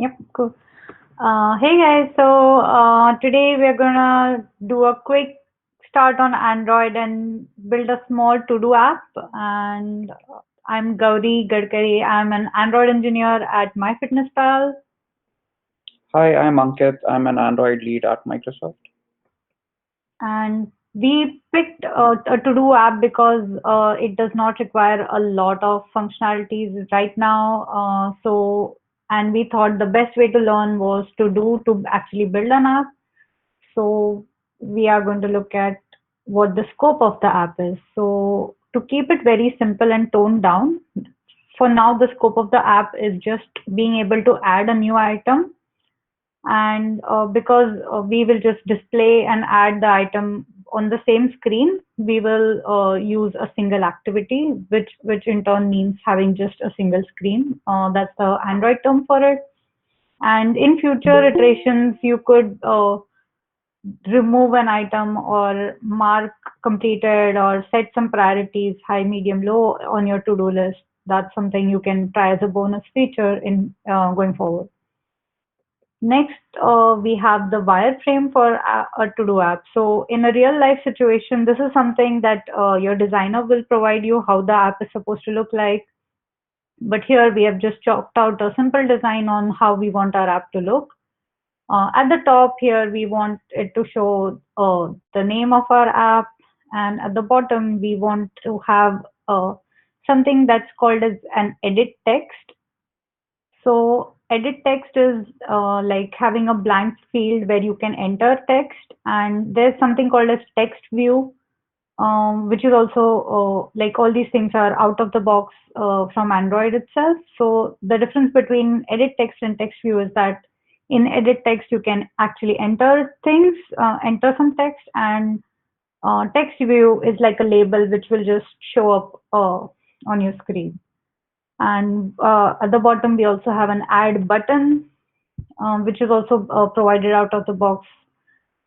Yep, cool. Hey guys, so today we're gonna do a quick start on Android and build a small to-do app. And I'm Gauri Gadkari. I'm an Android engineer at MyFitnessPal, Hi, I'm Ankit. I'm an Android lead at Microsoft. and we picked a to-do app because it does not require a lot of functionalities right now. And we thought the best way to learn was to actually build an app. So we are going to look at what the scope of the app is. So to keep it very simple and toned down, for now the scope of the app is just being able to add a new item, and because we will just display and add the item on the same screen, we will use a single activity, which in turn means having just a single screen. That's the Android term for it. And in future iterations, you could remove an item or mark completed or set some priorities, high, medium, low, on your to-do list. That's something you can try as a bonus feature in going forward. Next, we have the wireframe for a to-do app. So in a real life situation, this is something that your designer will provide you how the app is supposed to look like. But here we have just chalked out a simple design on how we want our app to look. At the top here, we want it to show the name of our app, and at the bottom, we want to have something that's called as an edit text. So edit text is like having a blank field where you can enter text, and there's something called as text view, which is also like all these things are out of the box from Android itself. So the difference between edit text and text view is that in edit text you can actually enter things, enter some text, and text view is like a label which will just show up on your screen. And at the bottom we also have an add button, which is also provided out of the box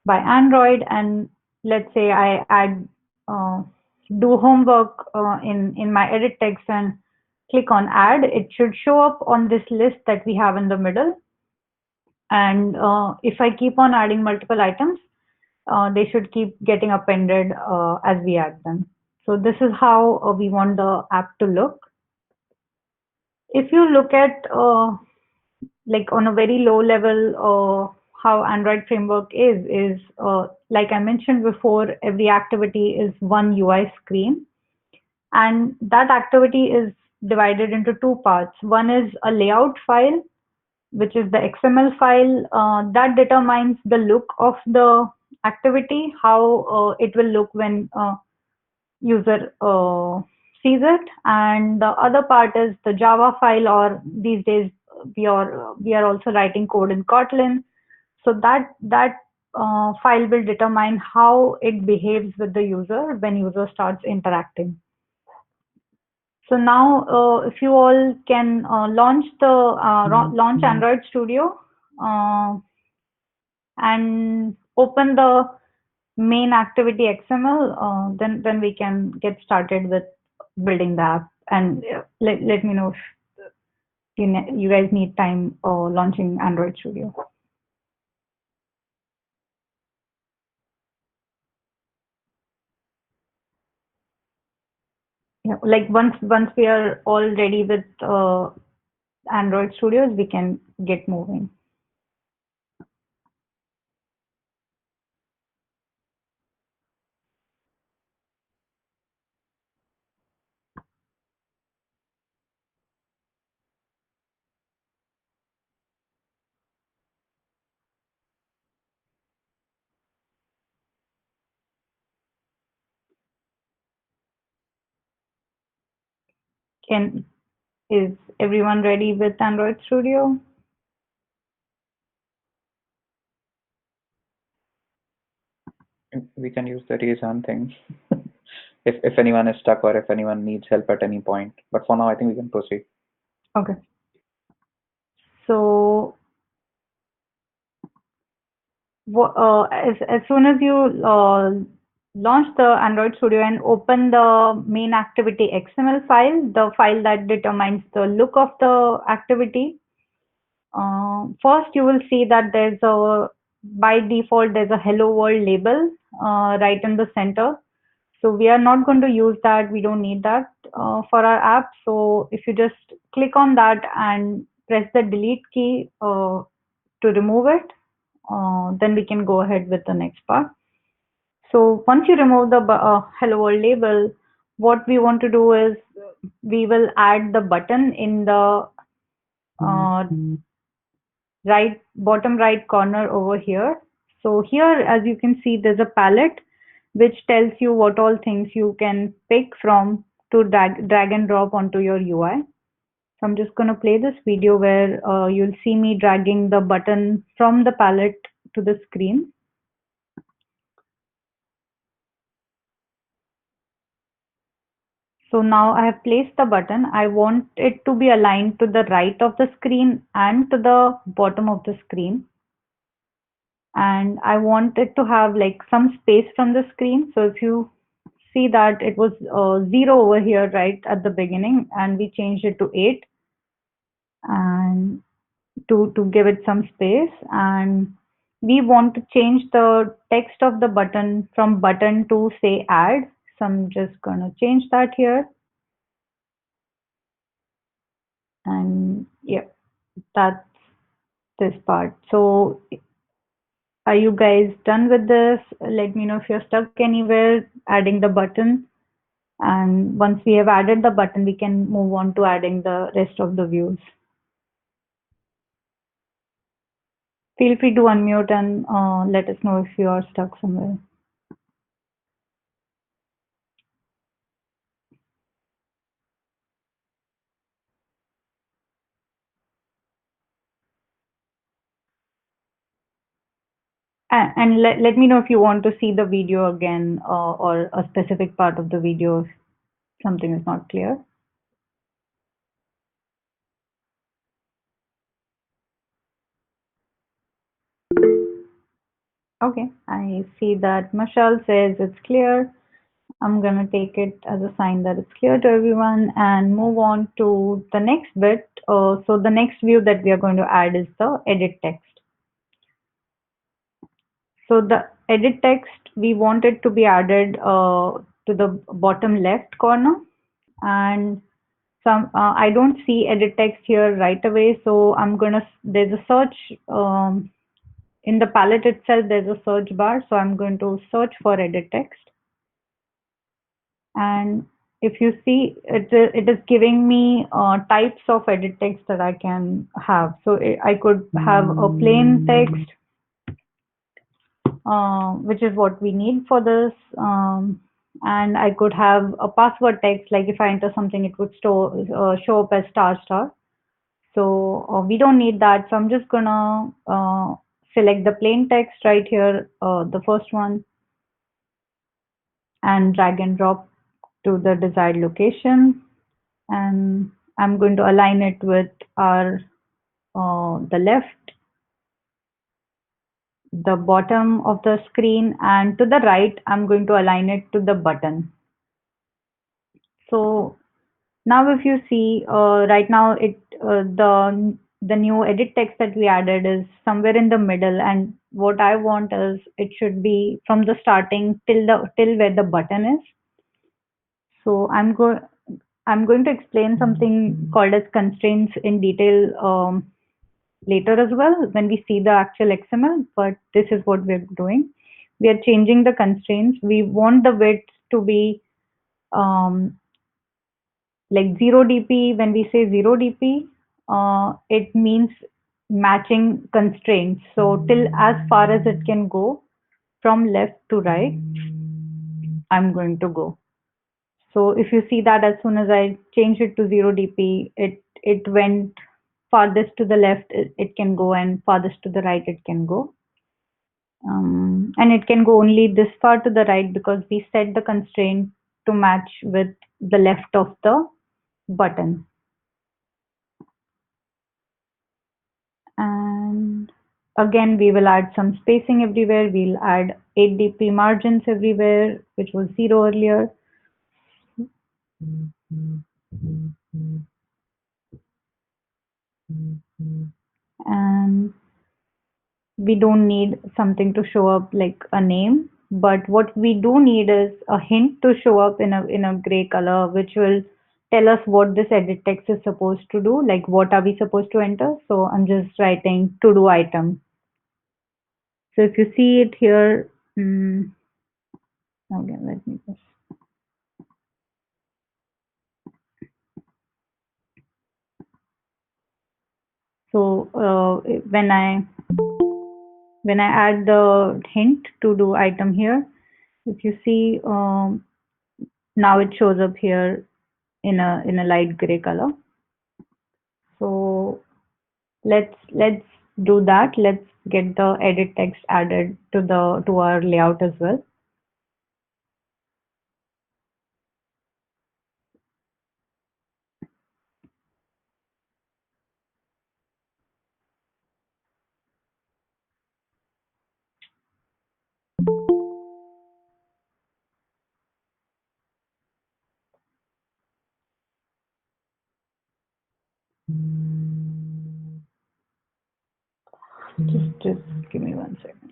by Android. And let's say I add do homework in my edit text and click on add, it should show up on this list that we have in the middle. And if I keep on adding multiple items, they should keep getting appended as we add them. So this is how we want the app to look. If you look at like on a very low level, how Android framework is like I mentioned before, every activity is one UI screen, and that activity is divided into two parts. One is a layout file, which is the XML file that determines the look of the activity, how it will look when user sees it. And the other part is the Java file, or these days we are also writing code in Kotlin. So that file will determine how it behaves with the user when user starts interacting. So now, if you all can launch Android Studio uh, and open the main activity XML, then we can get started with building the app. And let me know if you guys need time launching Android Studio. Yeah, like once we are all ready with Android Studios, we can get moving. Can Is everyone ready with Android Studio? We can use the raise hand thing if anyone is stuck or if anyone needs help at any point. But for now, I think we can proceed. Okay. So as soon as you launch the Android Studio and open the main activity XML file, the file that determines the look of the activity, First, you will see that by default, there's a hello world label right in the center. So we are not going to use that. We don't need that for our app. So if you just click on that and press the delete key to remove it, then we can go ahead with the next part. So once you remove the hello world label, what we want to do is we will add the button in the uh, right bottom right corner over here. So here, as you can see, there's a palette which tells you what all things you can pick from to drag and drop onto your UI. So I'm just going to play this video where you'll see me dragging the button from the palette to the screen. So now I have placed the button. I want it to be aligned to the right of the screen and to the bottom of the screen. And I want it to have like some space from the screen. So if you see that it was 0 over here right at the beginning, and we changed it to 8 and to give it some space, and we want to change the text of the button from button to say add. So I'm just going to change that here, and yeah, that's this part. So are you guys done with this? Let me know if you're stuck anywhere adding the button. And once we have added the button, we can move on to adding the rest of the views. Feel free to unmute and let us know if you are stuck somewhere. And let me know if you want to see the video again or a specific part of the video if something is not clear. Okay, I see that Michelle says it's clear. I'm going to take it as a sign that it's clear to everyone and move on to the next bit. So the next view that we are going to add is the edit text. So the edit text, we want it to be added to the bottom left corner, and I don't see edit text here right away. So there's a search in the palette itself. There's a search bar. So I'm going to search for edit text. And if you see, it is giving me types of edit text that I can have. So I could have a plain text, which is what we need for this. And I could have a password text, like if I enter something, it would show up as star star. So we don't need that. So I'm just gonna select the plain text right here, the first one, and drag and drop to the desired location. And I'm going to align it with our the left, the bottom of the screen, and to the right, I'm going to align it to the button. So now if you see right now the new edit text that we added is somewhere in the middle, and what I want is it should be from the starting till where the button is. So I'm going to explain something called as constraints in detail later as well when we see the actual XML, but this is what we're doing. We are changing the constraints. We want the width to be um, like 0 dp. When we say 0 dp, it means matching constraints. So till as far as it can go from left to right, I'm going to go. So if you see that as soon as I change it to 0 dp, it went farthest to the left it can go, and farthest to the right it can go. And it can go only this far to the right because we set the constraint to match with the left of the button. And again, we will add some spacing everywhere. We'll add 8 dp margins everywhere, which was 0 earlier. we don't need something to show up like a name, but what we do need is a hint to show up in a gray color, which will tell us what this edit text is supposed to do, like what are we supposed to enter. So I'm just writing to do item. So if you see it here, okay, let me just. So when I add the hint to do item here, if you see, now it shows up here in a light gray color. So let's do that. Let's get the edit text added to our layout as well. Just give me 1 second.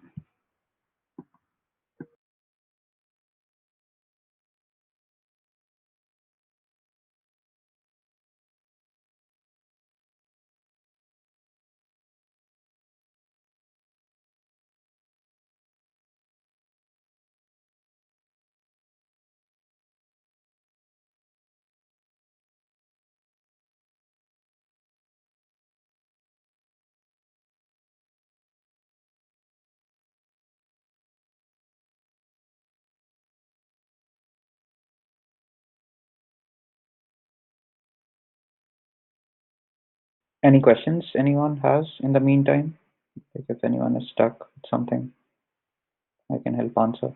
Any questions anyone has in the meantime? Like if anyone is stuck with something, I can help answer.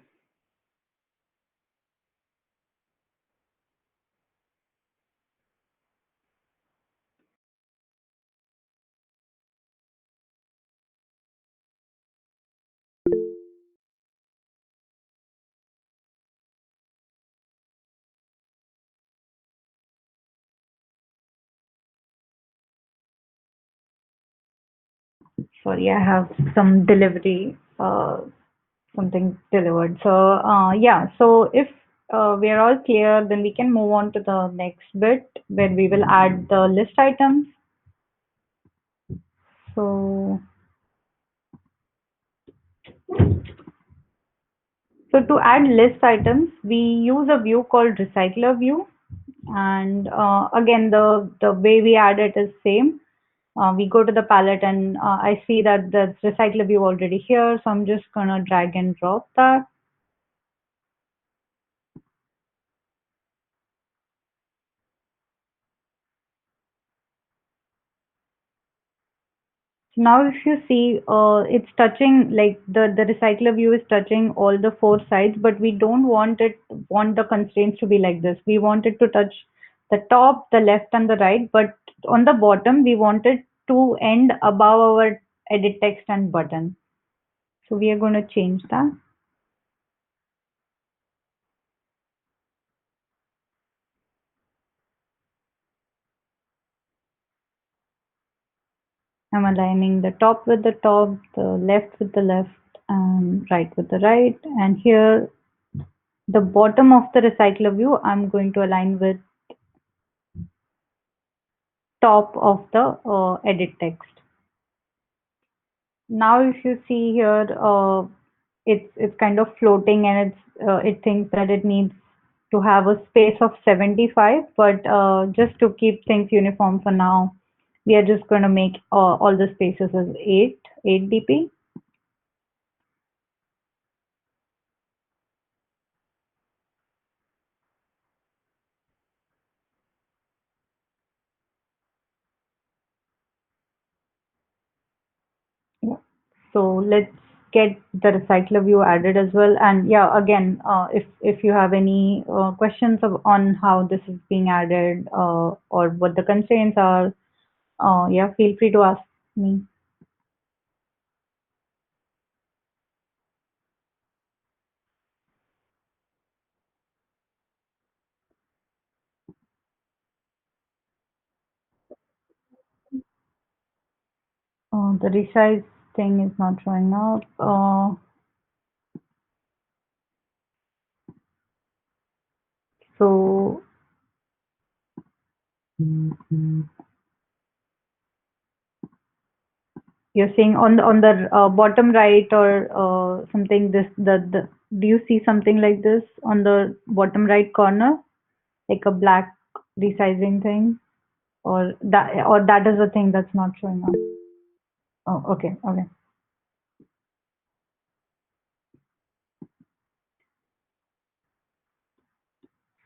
Sorry, I have some delivery, something delivered. So yeah, so if we are all clear, then we can move on to the next bit where we will add the list items. So So to add list items, we use a view called recycler view. And again, the way we add it is same. We go to the palette and I see that the recycler view already here. So I'm just gonna drag and drop that. So now if you see, it's touching like the recycler view is touching all the four sides, but we don't want the constraints to be like this. We want it to touch the top, the left, and the right, but on the bottom we want it to end above our edit text and button. So we are going to change that. I'm aligning the top with the top, the left with the left, and right with the right. And here, the bottom of the recycler view, I'm going to align with top of the edit text. Now, if you see here, it's kind of floating, and it thinks that it needs to have a space of 75. But just to keep things uniform for now, we are just going to make all the spaces as 8 dp. Yeah. So let's get the recycler view added as well. And yeah, again, if you have any questions on how this is being added or what the constraints are, yeah, feel free to ask me. The resize thing is not showing up. So you're saying on the bottom right or something. This the do you see something like this on the bottom right corner, like a black resizing thing, or that is the thing that's not showing up? Oh, okay, okay.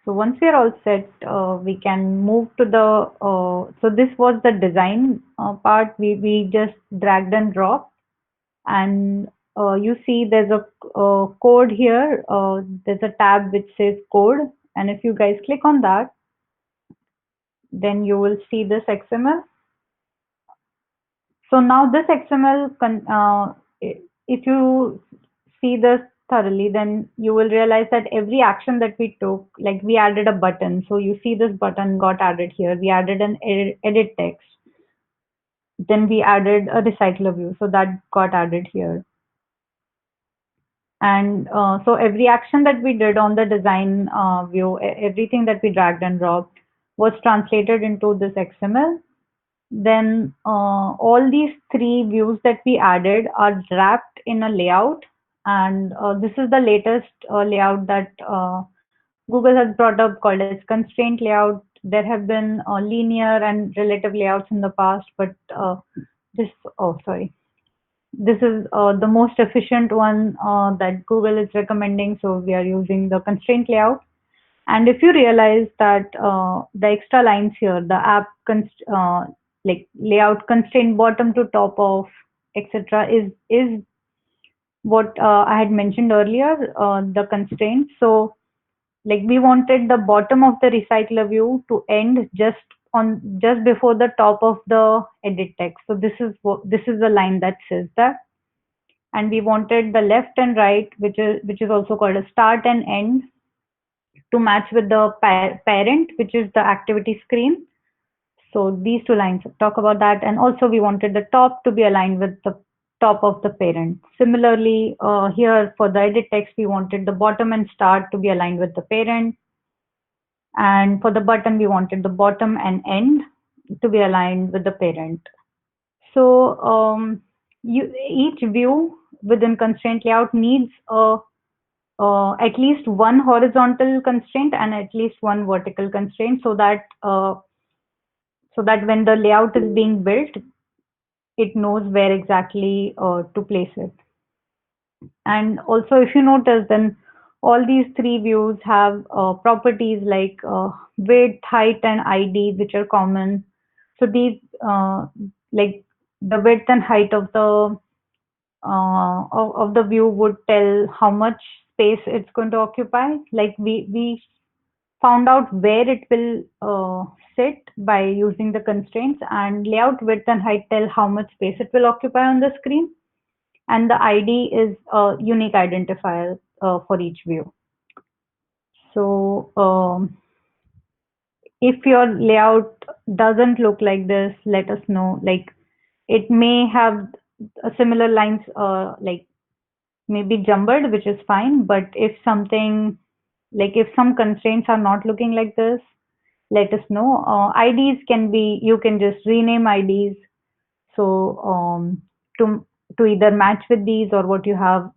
So once we are all set, we can move to the. So this was the design part. We just dragged and dropped, and you see there's a code here. There's a tab which says code, and if you guys click on that, then you will see this XML. So now this XML, if you see this thoroughly, then you will realize that every action that we took, like we added a button. So you see this button got added here. We added an edit text. Then we added a recycler view. So that got added here. And so every action that we did on the design view, everything that we dragged and dropped was translated into this XML. Then all these three views that we added are wrapped in a layout. And this is the latest layout that Google has brought up called as constraint layout. There have been linear and relative layouts in the past, but this, oh, sorry. This is the most efficient one that Google is recommending. So we are using the constraint layout. And if you realize that the extra lines here, the app like layout constraint bottom to top of etc. is what I had mentioned earlier, the constraint. So like we wanted the bottom of the recycler view to end just before the top of the edit text. So this is the line that says that, and we wanted the left and right, which is also called a start and end, to match with the parent, which is the activity screen. So these two lines talk about that. And also we wanted the top to be aligned with the top of the parent. Similarly, here for the edit text, we wanted the bottom and start to be aligned with the parent. And for the button, we wanted the bottom and end to be aligned with the parent. So each view within constraint layout needs at least one horizontal constraint and at least one vertical constraint, so that when the layout is being built, it knows where exactly to place it. And also, if you notice, then all these three views have properties like width, height, and ID, which are common. So these, like the width and height of the view would tell how much space it's going to occupy. Like we found out where it will sit by using the constraints, and layout width and height tell how much space it will occupy on the screen, and the ID is a unique identifier for each view. So if your layout doesn't look like this, let us know. Like it may have similar lines, like maybe jumbled, which is fine. But if something, like if some constraints are not looking like this, let us know. IDs can be, you can just rename IDs. So to either match with these, or what you have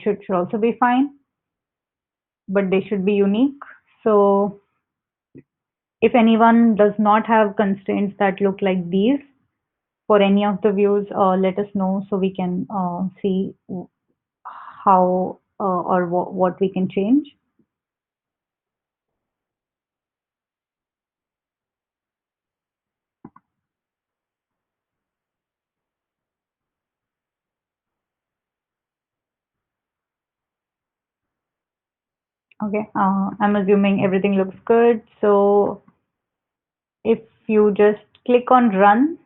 should also be fine, but they should be unique. So if anyone does not have constraints that look like these for any of the views, let us know so we can see how or what we can change. Okay, I'm assuming everything looks good. So if you just click on run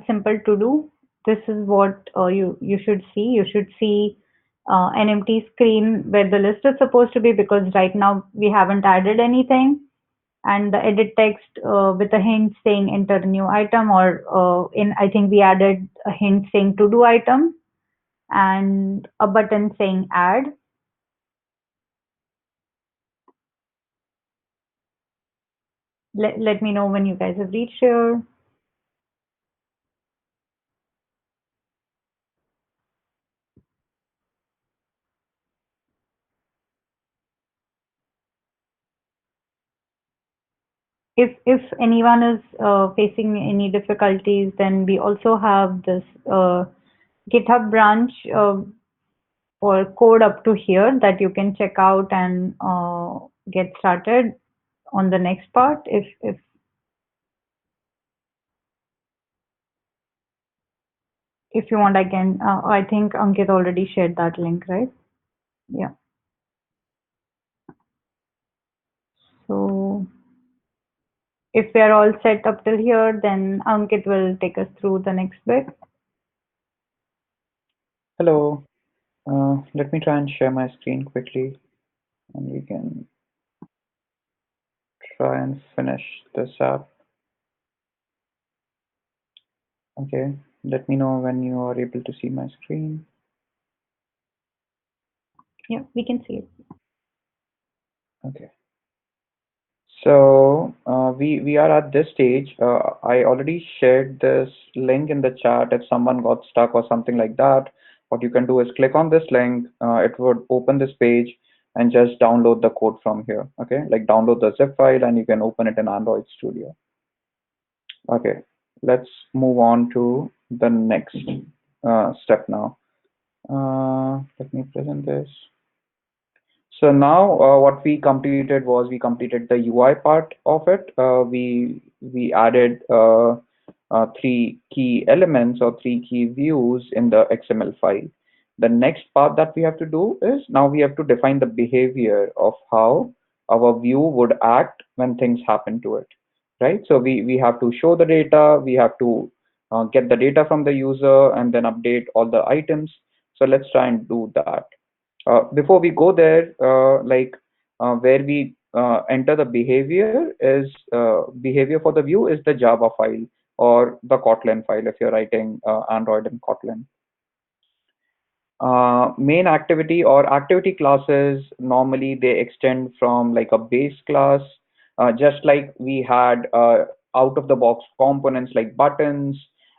simple to do, this is what you should see. You should see an empty screen where the list is supposed to be, because right now we haven't added anything. and the edit text with a hint saying enter a new item, or in I think we added a hint saying to do item and a button saying add. Let me know when you guys have reached here. If anyone is facing any difficulties, then we also have this GitHub branch for code up to here that you can check out and get started on the next part. If you want, I can. I think Ankit already shared that link, right? Yeah. So if we're all set up till here, then Ankit will take us through the next bit. Hello. Let me try and share my screen quickly, and we can try and finish this app. Okay. Let me know when you are able to see my screen. Yeah, we can see it. Okay. So we are at this stage. I already shared this link in the chat. If someone got stuck or something like that, what you can do is click on this link. It would open this page and just download the code from here. Okay, like download the zip file and you can open it in Android Studio. Okay, let's move on to the next step now. Let me present this. So now what we completed was we completed the UI part of it. We added three key elements or three key views in the XML file. The next part that we have to do is now we have to define the behavior of how our view would act when things happen to it, right? So we have to show the data, we have to get the data from the user and then update all the items. So let's try and do that. Before we go there, where we enter the behavior is behavior for the view is the Java file or the Kotlin file if you're writing Android in Kotlin. Main activity or activity classes, normally they extend from like a base class, just like we had out of the box components like buttons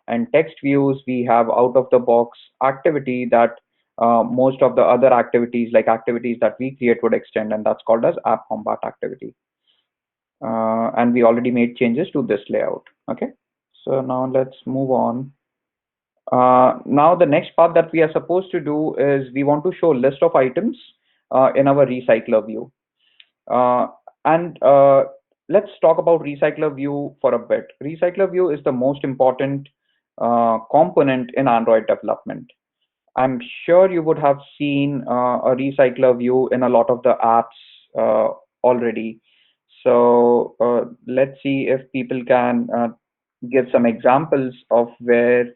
and text views. We have out of the box activity that most of the other activities like activities that we create would extend, and that's called as app combat activity. And we already made changes to this layout. Okay, so now let's move on. Now the next part that we are supposed to do is we want to show list of items in our recycler view. Uh, and let's talk about recycler view for a bit. Recycler view is the most important component in Android development. I'm sure you would have seen a recycler view in a lot of the apps already. So let's see if people can give some examples of where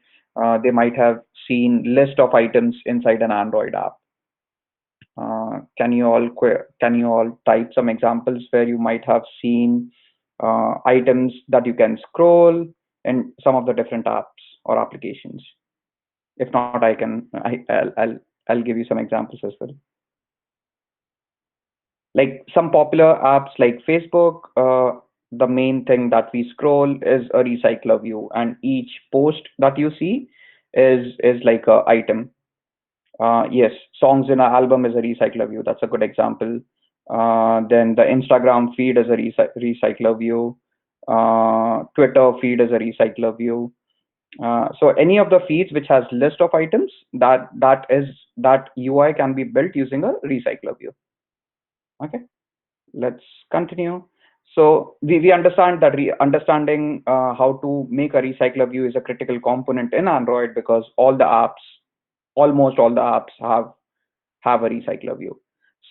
they might have seen list of items inside an Android app. Can you all type some examples where you might have seen items that you can scroll in some of the different apps or applications? If not, I'll give you some examples as well. Like some popular apps like Facebook, the main thing that we scroll is a recycler view, and each post that you see is like a item. Yes, songs in an album is a recycler view. That's a good example. Then the Instagram feed is a recycler view. Twitter feed is a recycler view. So any of the feeds which has list of items, that UI can be built using a recycler view. Okay, let's continue. So we understand that understanding how to make a recycler view is a critical component in Android because almost all the apps have a recycler view.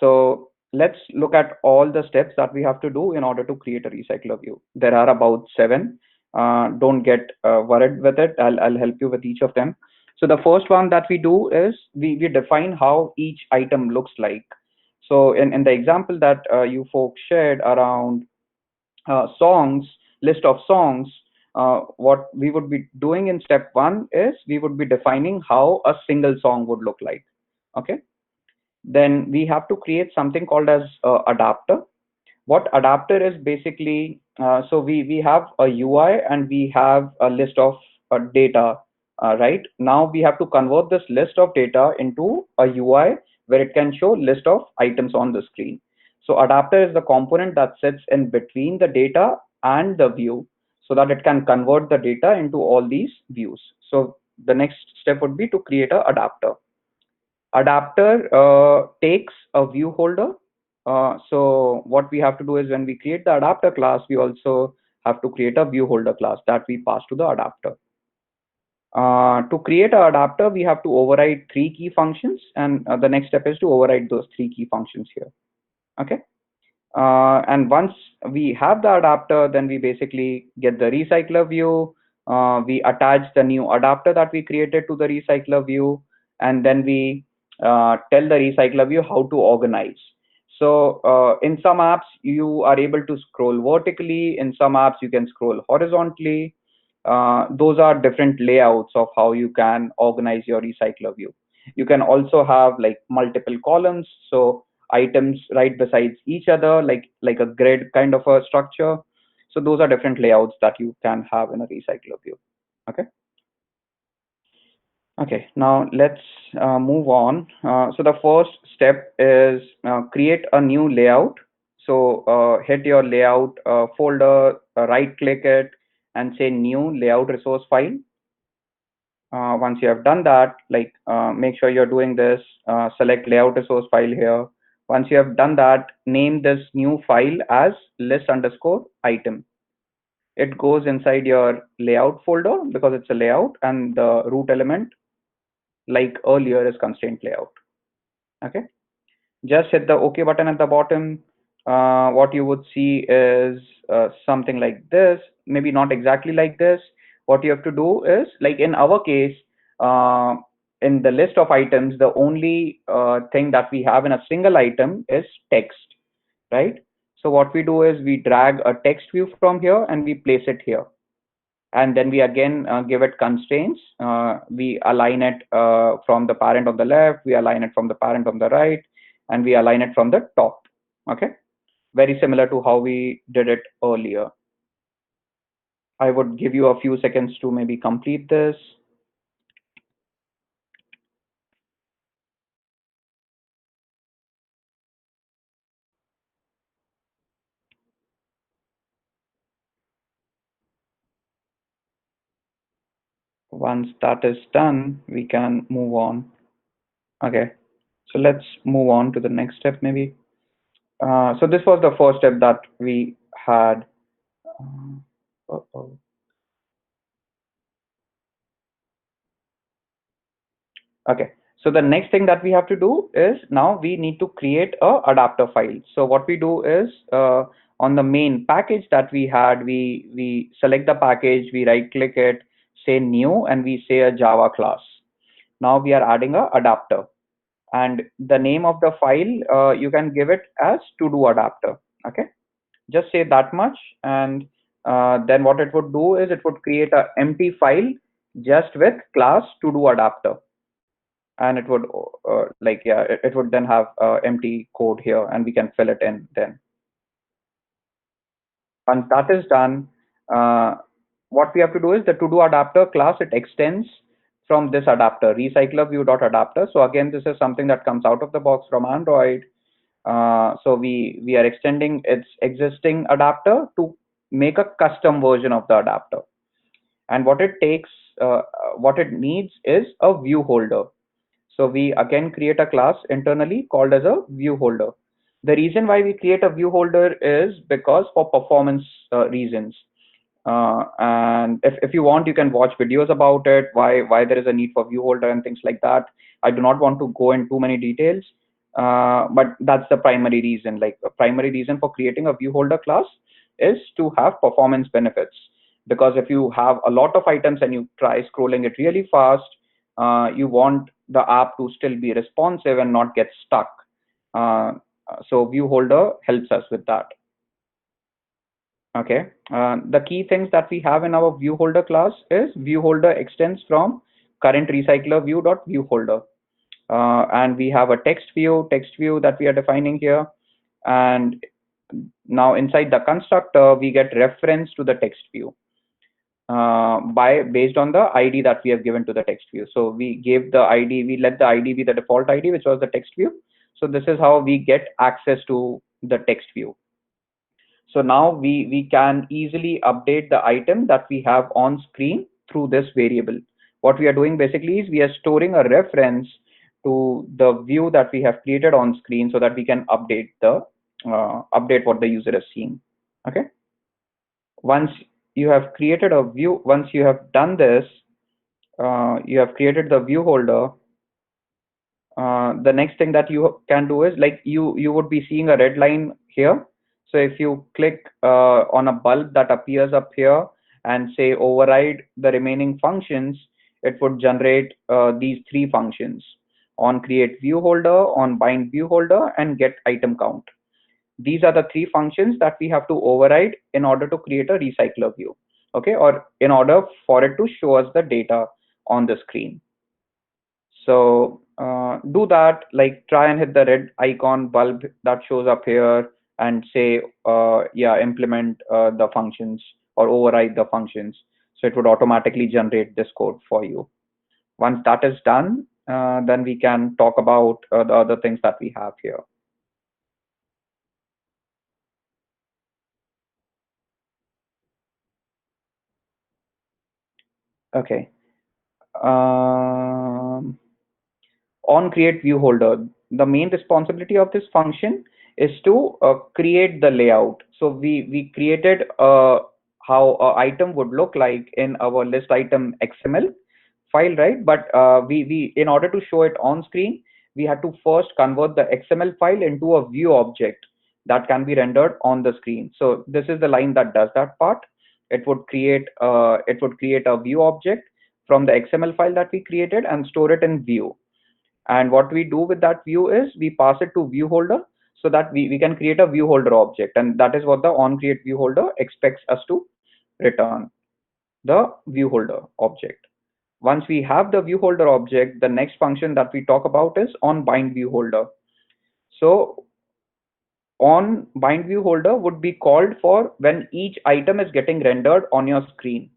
So let's look at all the steps that we have to do in order to create a recycler view. There are about 7. Don't get worried with it. I'll help you with each of them. So the first one that we do is we define how each item looks like. So in the example that you folks shared around songs, list of songs, what we would be doing in step one is we would be defining how a single song would look like. Okay. Then we have to create something called as adapter. What adapter is basically, so we have a UI and we have a list of data, right? Now we have to convert this list of data into a UI where it can show list of items on the screen. So adapter is the component that sits in between the data and the view so that it can convert the data into all these views. So the next step would be to create a adapter. Adapter takes a view holder. So what we have to do is when we create the adapter class, we also have to create a view holder class that we pass to the adapter. To create an adapter, we have to override three key functions, and the next step is to override those three key functions here. Okay. And once we have the adapter, then we basically get the recycler view. We attach the new adapter that we created to the recycler view, and then we tell the recycler view how to organize. So in some apps, you are able to scroll vertically. In some apps, you can scroll horizontally. Those are different layouts of how you can organize your recycler view. You can also have like multiple columns. So items right besides each other, like a grid kind of a structure. So those are different layouts that you can have in a recycler view. Okay. Okay. Now let's move on. So the first step is create a new layout. So hit your layout folder, right click it, and say new layout resource file. Once you have done that, make sure you're doing this, select layout resource file here. Once you have done that, name this new file as list underscore item. It goes inside your layout folder because it's a layout, and the root element, like earlier, is constraint layout. Okay. Just hit the OK button at the bottom. What you would see is something like this, maybe not exactly like this. What you have to do is, like in our case, uh, in the list of items, the only thing that we have in a single item is text, right? So what we do is we drag a text view from here and we place it here. And then we again give it constraints. We align it from the parent on the left, we align it from the parent on the right, and we align it from the top. Okay, very similar to how we did it earlier. I would give you a few seconds to maybe complete this. Once that is done, we can move on. Okay, so let's move on to the next step maybe. So this was the first step that we had. Uh-oh. Okay, so the next thing that we have to do is now we need to create a adapter file. So what we do is on the main package that we had, we select the package, we right click it, say new, and we say a Java class. Now we are adding a adapter, and the name of the file you can give it as to do adapter. Okay, just say that much, and then what it would do is it would create a empty file just with class to do adapter, and it would it would then have empty code here and we can fill it in then. Once that is done, uh, what we have to do is the to do adapter class, it extends from this adapter recycler view dot adapter. So again, this is something that comes out of the box from Android. So we are extending its existing adapter to make a custom version of the adapter, and what it takes, what it needs is a view holder. So we again create a class internally called as a view holder. The reason why we create a view holder is because for performance reasons. And if you want, you can watch videos about it, why there is a need for view holder and things like that. I do not want to go in too many details, but that's the primary reason. Like the primary reason for creating a view holder class is to have performance benefits. Because if you have a lot of items and you try scrolling it really fast, you want the app to still be responsive and not get stuck. So view holder helps us with that. Okay. The key things that we have in our view holder class is view holder extends from current recycler view dot view holder. And we have a text view that we are defining here. And now inside the constructor, we get reference to the text view by based on the ID that we have given to the text view. So we gave the ID, we let the ID be the default ID, which was the text view. So this is how we get access to the text view. So now we can easily update the item that we have on screen through this variable. What we are doing basically is we are storing a reference to the view that we have created on screen so that we can update what the user is seeing. Okay. Once you have created a view, once you have done this, you have created the view holder. The next thing that you can do is like you would be seeing a red line here. So if you click on a bulb that appears up here and say override the remaining functions, it would generate these three functions: on create view holder, on bind view holder, and get item count. These are the three functions that we have to override in order to create a recycler view, okay, or in order for it to show us the data on the screen. So do that, like try and hit the red icon bulb that shows up here and say, yeah, implement the functions or override the functions. So it would automatically generate this code for you. Once that is done, then we can talk about the other things that we have here. Okay. Um, on create view holder, the main responsibility of this function is to create the layout. So we created how a item would look like in our list item XML file, right? But we in order to show it on screen, we had to first convert the XML file into a view object that can be rendered on the screen. So this is the line that does that part. It would create a view object from the XML file that we created and store it in view. And what we do with that view is we pass it to view holder so that we can create a view holder object. And that is what the on create view holder expects us to return, the view holder object. Once we have the view holder object, the next function that we talk about is on bind view holder. So on bind view holder would be called for when each item is getting rendered on your screen.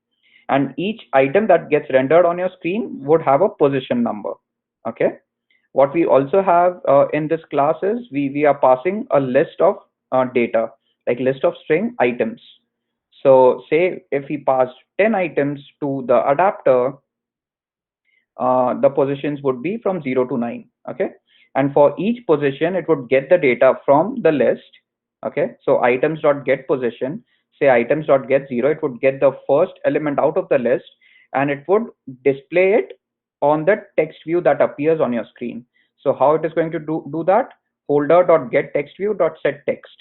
And each item that gets rendered on your screen would have a position number. Okay. What we also have in this class is we are passing a list of data, like list of string items. So say if we pass 10 items to the adapter, the positions would be from 0 to 9. Okay. And for each position, it would get the data from the list. Okay. So items dot get position, say items dot get 0, it would get the first element out of the list and it would display it on the text view that appears on your screen. So how it is going to do that? Holder dot get text view dot set text.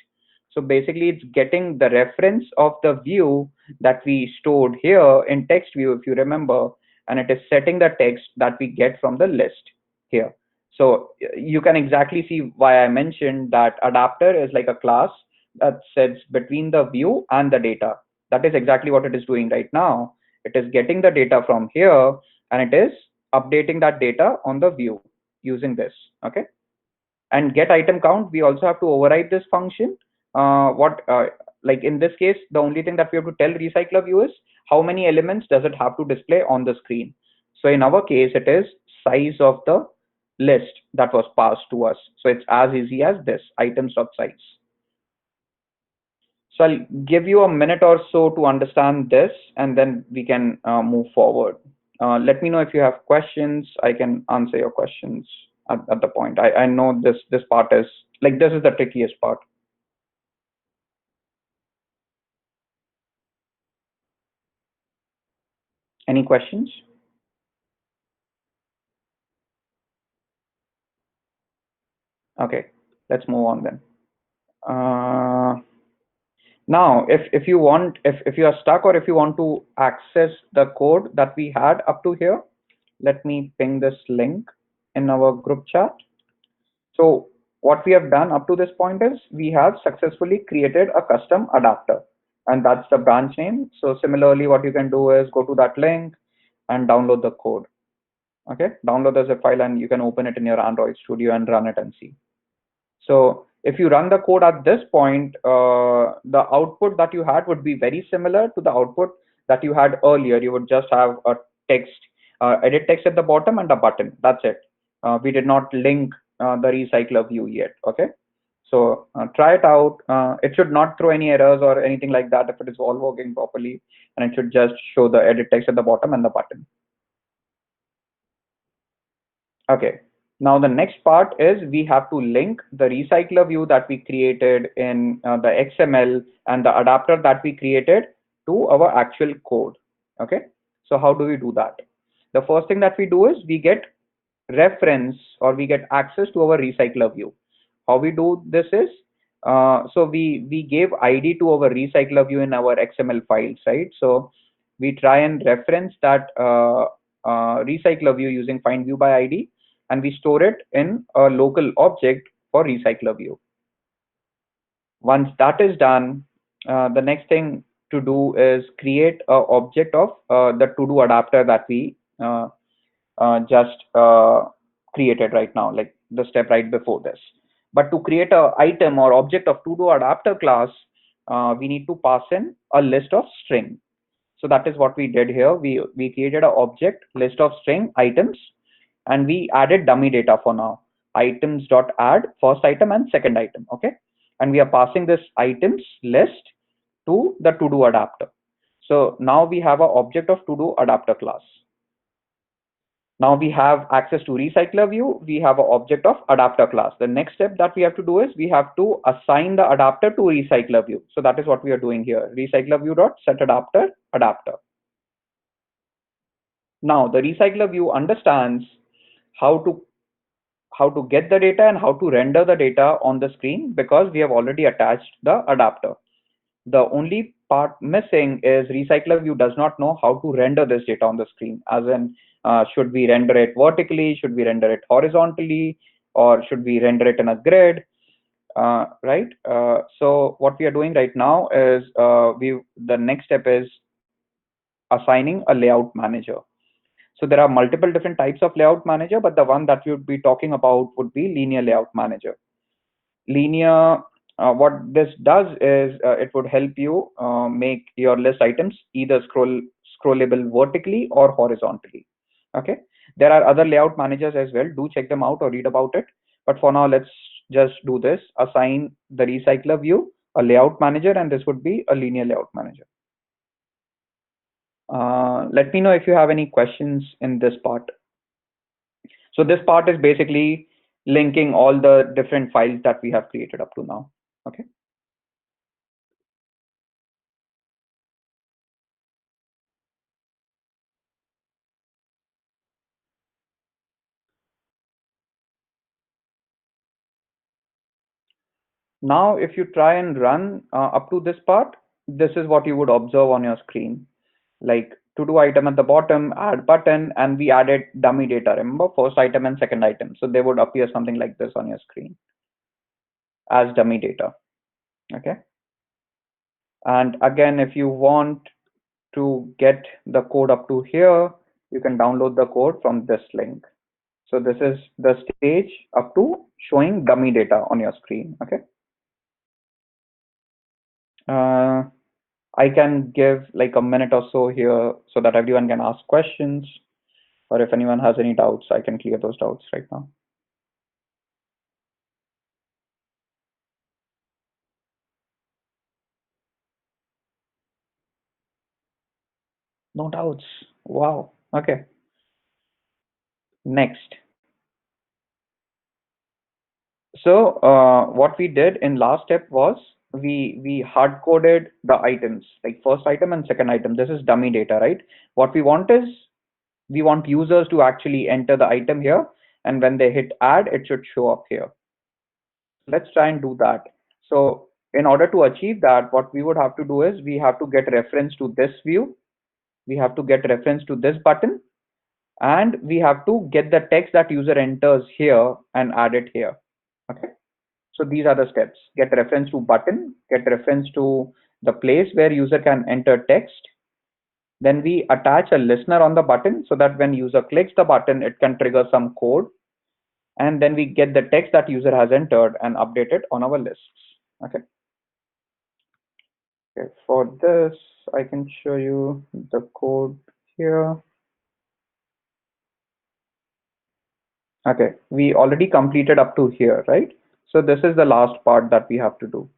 So basically it's getting the reference of the view that we stored here in text view, if you remember, and it is setting the text that we get from the list here. So you can exactly see why I mentioned that adapter is like a class that sits between the view and the data. That is exactly what it is doing right now. It is getting the data from here and it is updating that data on the view using this. Okay. And get item count, we also have to override this function. What like in this case, the only thing that we have to tell recycler view is how many elements does it have to display on the screen. So in our case, it is size of the list that was passed to us. So it's as easy as this items.size. So I'll give you a minute or so to understand this, and then we can move forward. Let me know if you have questions. I can answer your questions at the point. I know this part is like this is the trickiest part. Any questions? Okay, let's move on then. Uh, Now, if you want, if you are stuck or if you want to access the code that we had up to here, let me ping this link in our group chat. So what we have done up to this point is we have successfully created a custom adapter. and that's the branch name. So similarly, what you can do is go to that link and download the code. Okay, download the zip file and you can open it in your Android Studio and run it and see. So if you run the code at this point, the output that you had would be very similar to the output that you had earlier. You would just have a text, edit text at the bottom and a button. That's it. We did not link the recycler view yet. Okay. So try it out. It should not throw any errors or anything like that if it is all working properly, and it should just show the edit text at the bottom and the button. Okay. Now the next part is we have to link the recycler view that we created in the XML and the adapter that we created to our actual code. Okay. So how do we do that? The first thing that we do is we get reference or we get access to our recycler view. How we do this is, so we gave ID to our recycler view in our XML files, right? So we try and reference that recycler view using find view by ID, and we store it in a local object for recycler view. Once that is done, the next thing to do is create an object of the to-do adapter that we just created right now, like the step right before this. But to create a item or object of to-do adapter class, we need to pass in a list of string. So that is what we did here. We created an object list of string items, and we added dummy data for now. Items dot add first item and second item. Okay, and we are passing this items list to the to-do adapter. So now we have an object of to-do adapter class. Now we have access to recycler view. We have an object of adapter class. The next step that we have to do is we have to assign the adapter to recycler view. So that is what we are doing here. Recycler view dot set adapter adapter. Now the recycler view understands how to get the data and how to render the data on the screen because we have already attached the adapter. The only part missing is recycler view does not know how to render this data on the screen, as in should we render it vertically, should we render it horizontally, or should we render it in a grid, right? So what we are doing right now is the next step is assigning a layout manager. So there are multiple different types of layout manager, but the one that we would be talking about would be linear layout manager. Linear, what this does is it would help you make your list items either scrollable vertically or horizontally. Okay, there are other layout managers as well. Do check them out or read about it. But for now, let's just do this. Assign the recycler view a layout manager, and this would be a linear layout manager. Let me know if you have any questions in this part. So this part is basically linking all the different files that we have created up to now. Okay. Now, if you try and run up to this part, this is what you would observe on your screen. Like to do item at the bottom, add button, and we added dummy data. Remember, first item and second item. So they would appear something like this on your screen as dummy data. Okay. And again, if you want to get the code up to here, you can download the code from this link. So this is the stage up to showing dummy data on your screen. Okay. I can give like a minute or so here so that everyone can ask questions, or if anyone has any doubts, I can clear those doubts right now. No doubts. Wow. Okay. Next. So what we did in last step was we hard coded the items, like first item and second item. This is dummy data, right? What we want is we want users to actually enter the item here, and when they hit add, it should show up here. Let's try and do that. So in order to achieve that, what we would have to do is we have to get reference to this view, we have to get reference to this button, and we have to get the text that user enters here and add it here. Okay. So these are the steps: get reference to button, get reference to the place where user can enter text. Then we attach a listener on the button so that when user clicks the button, it can trigger some code. And then we get the text that user has entered and update it on our lists. Okay. Okay. For this, I can show you the code here. Okay. We already completed up to here, right? So this is the last part that we have to do.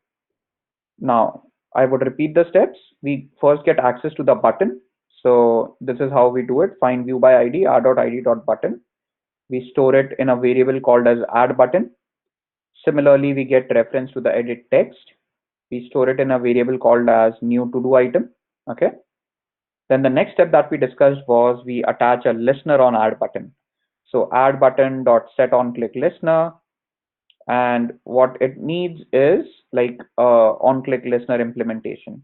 Now, I would repeat the steps. We first get access to the button. So this is how we do it. Find view by ID, r.id.button. We store it in a variable called as add button. Similarly, we get reference to the edit text. We store it in a variable called as new to do item. Okay. Then the next step that we discussed was we attach a listener on add button. So add button dot set on click listener. And what it needs is like on click listener implementation.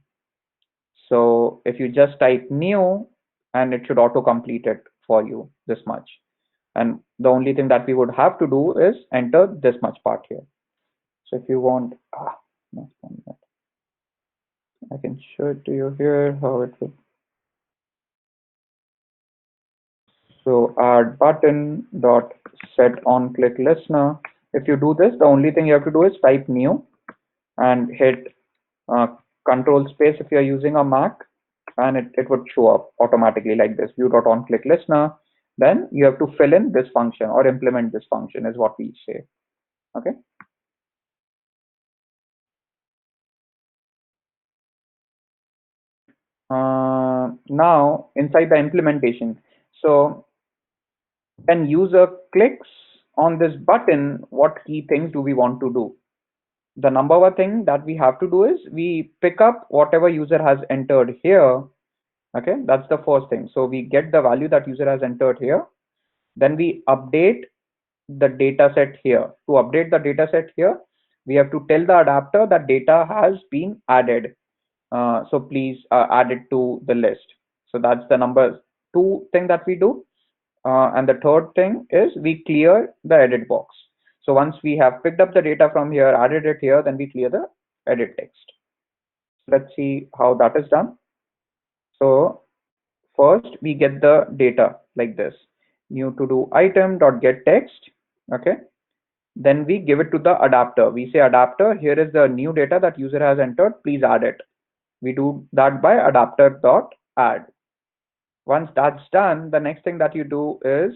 So if you just type new, and it should auto complete it for you this much. And the only thing that we would have to do is enter this much part here. So if you want, no, I can show it to you here how it would. So add button dot set on click listener. If you do this, the only thing you have to do is type new and hit uh, control space if you're using a Mac, and it would show up automatically like this, view dot on click listener. Then you have to fill in this function or implement this function is what we say. Okay. Now inside the implementation, so when user clicks on this button, what key things do we want to do? The number one thing that we have to do is we pick up whatever user has entered here. Okay, that's the first thing. So we get the value that user has entered here. Then we update the data set here. To update the data set here, we have to tell the adapter that data has been added. So please add it to the list. So that's the number two thing that we do. And the third thing is we clear the edit box. So once we have picked up the data from here, added it here, then we clear the edit text. Let's see how that is done. So first we get the data like this, new to do item dot get text. Okay. Then we give it to the adapter. We say adapter, here is the new data that user has entered, please add it. We do that by adapter dot add. Once that's done, the next thing that you do is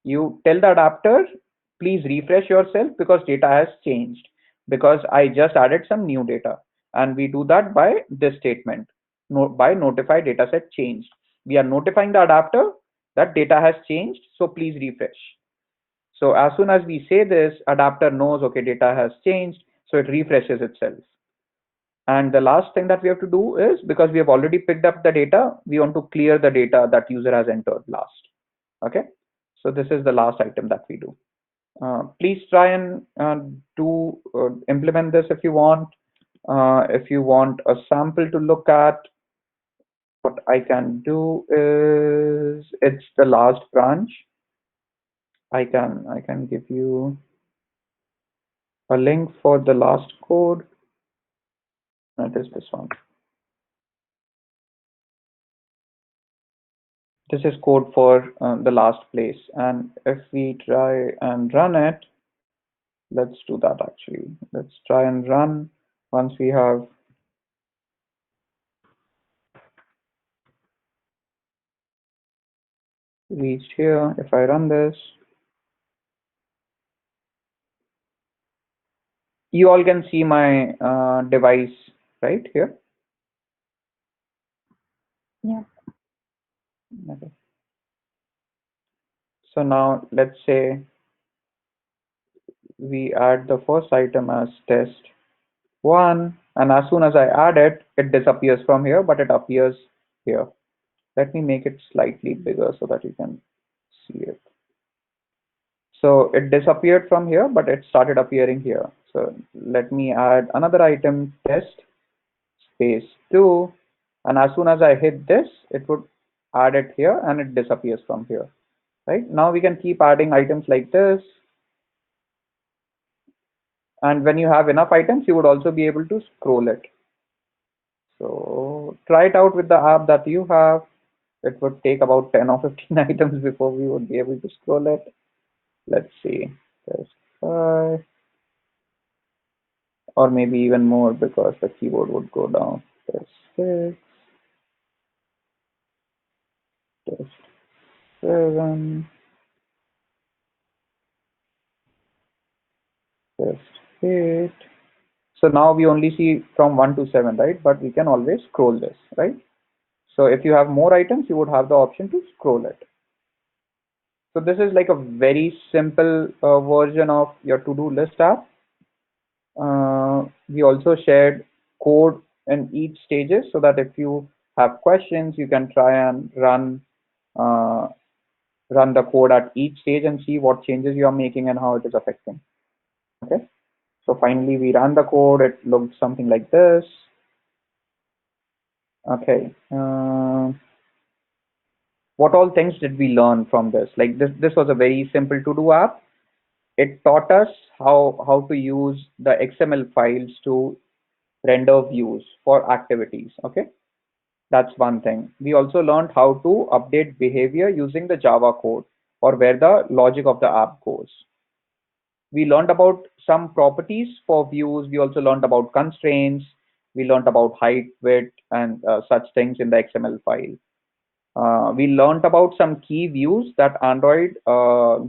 you tell the adapter, please refresh yourself because data has changed, because I just added some new data. And we do that by this statement, by notify dataset changed. We are notifying the adapter that data has changed, so please refresh. So as soon as we say this, adapter knows, okay, data has changed, so it refreshes itself. And the last thing that we have to do is, because we have already picked up the data, we want to clear the data that user has entered last. Okay, so this is the last item that we do. Please try and implement this if you want. If you want a sample to look at, what I can do is, it's the last branch. I can give you a link for the last code. That is this one. This is code for the last place. And if we try and run it, let's do that actually. Let's try and run once we have reached here. If I run this, you all can see my device right here. Yeah. Okay. So now let's say we add the first item as test one, and as soon as I add it, it disappears from here, but it appears here. Let me make it slightly bigger so that you can see it. So it disappeared from here, but it started appearing here. So let me add another item, test space 2, and as soon as I hit this, it would add it here and it disappears from here. Right now we can keep adding items like this, and when you have enough items, you would also be able to scroll it. So try it out with the app that you have. It would take about 10 or 15 items before we would be able to scroll it. Let's see. Test 5, or maybe even more because the keyboard would go down. Test 6, test 7, test 8. So now we only see from 1 to 7, right? But we can always scroll this, right? So if you have more items, you would have the option to scroll it. So this is like a very simple version of your to-do list app. We also shared code in each stages so that if you have questions, you can try and uh, run the code at each stage and see what changes you are making and how it is affecting. Okay. So finally, we ran the code. It looked something like this. Okay. What all things did we learn from this? Like this was a very simple to-do app. It taught us how to use the XML files to render views for activities. Okay, that's one thing. We also learned how to update behavior using the Java code or where the logic of the app goes. We learned about some properties for views. We also learned about constraints. We learned about height, width, and such things in the XML file. We learned about some key views that Android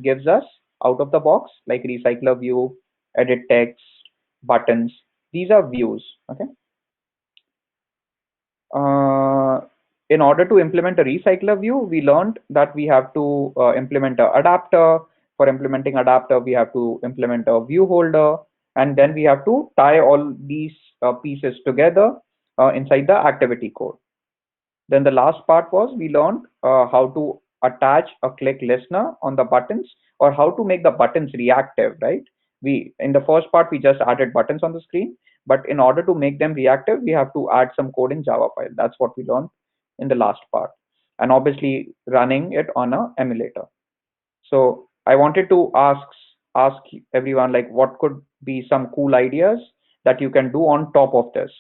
gives us out of the box, like recycler view, edit text, buttons. These are views. Okay. Uh, in order to implement a recycler view, we learned that we have to implement an adapter. For implementing adapter, we have to implement a view holder, and then we have to tie all these pieces together inside the activity code. Then the last part was we learned how to attach a click listener on the buttons or how to make the buttons reactive, right? We in the first part we just added buttons on the screen, but in order to make them reactive, we have to add some code in Java file. That's what we learned in the last part, and obviously running it on a emulator. So I wanted to ask everyone like what could be some cool ideas that you can do on top of this,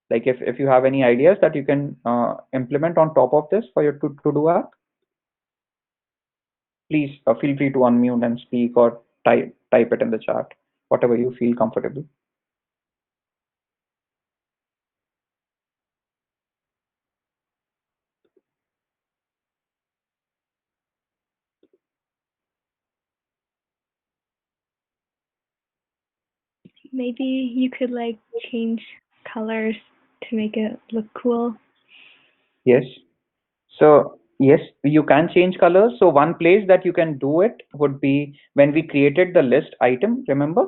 like if you have any ideas that you can implement on top of this for your to-do app, please feel free to unmute and speak or type it in the chat, whatever you feel comfortable. Maybe you could like change colors to make it look cool. Yes. So yes, you can change colors. So one place that you can do it would be when we created the list item, remember?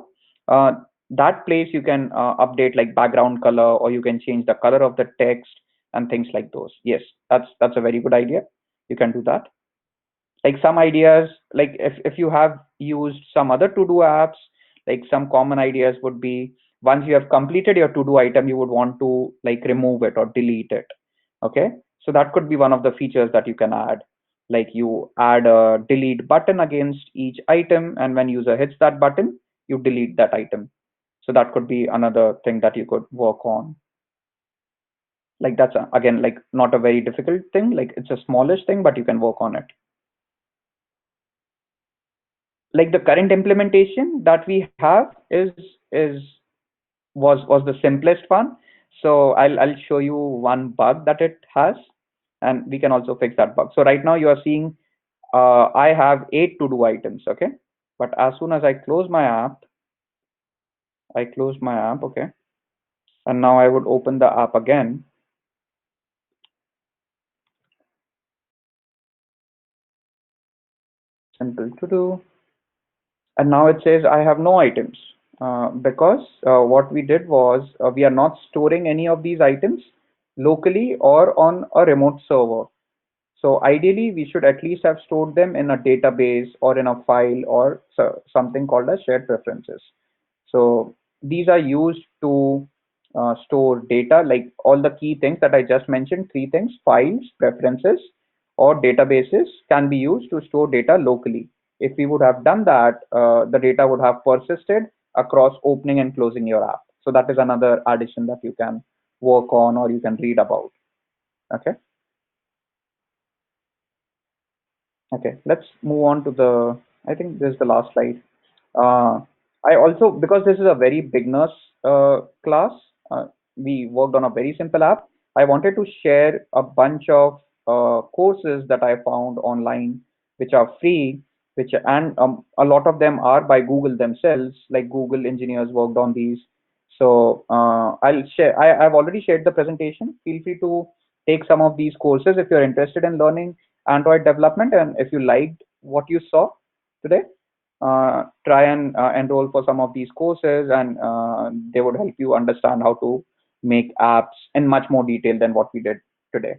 Uh, that place you can update like background color, or you can change the color of the text and things like those. Yes, that's a very good idea. You can do that. Like some ideas, like if you have used some other to-do apps, like some common ideas would be once you have completed your to-do item, you would want to like remove it or delete it. Okay, so that could be one of the features that you can add, like you add a delete button against each item, and when user hits that button, you delete that item. So that could be another thing that you could work on. Like that's again like not a very difficult thing, like it's a smallish thing, but you can work on it. Like the current implementation that we have is was the simplest one. So I'll show you one bug that it has, and we can also fix that bug. So right now you are seeing I have 8 to do items. Okay, but as soon as I close my app, okay, and now I would open the app again. Simple to do. And now it says I have no items because what we did was we are not storing any of these items locally or on a remote server. So ideally, we should at least have stored them in a database or in a file or something called as shared preferences. So these are used to store data, like all the key things that I just mentioned, 3 things: files, preferences, or databases can be used to store data locally. If we would have done that, the data would have persisted across opening and closing your app. So that is another addition that you can work on or you can read about. Okay. Okay, let's move on to the, I think this is the last slide. Uh, I also, because this is a very beginners class, we worked on a very simple app. I wanted to share a bunch of courses that I found online, which are free, which, and a lot of them are by Google themselves, like Google engineers worked on these. So I'll share, I've already shared the presentation. Feel free to take some of these courses if you're interested in learning Android development, and if you liked what you saw today, try and enroll for some of these courses, and they would help you understand how to make apps in much more detail than what we did today.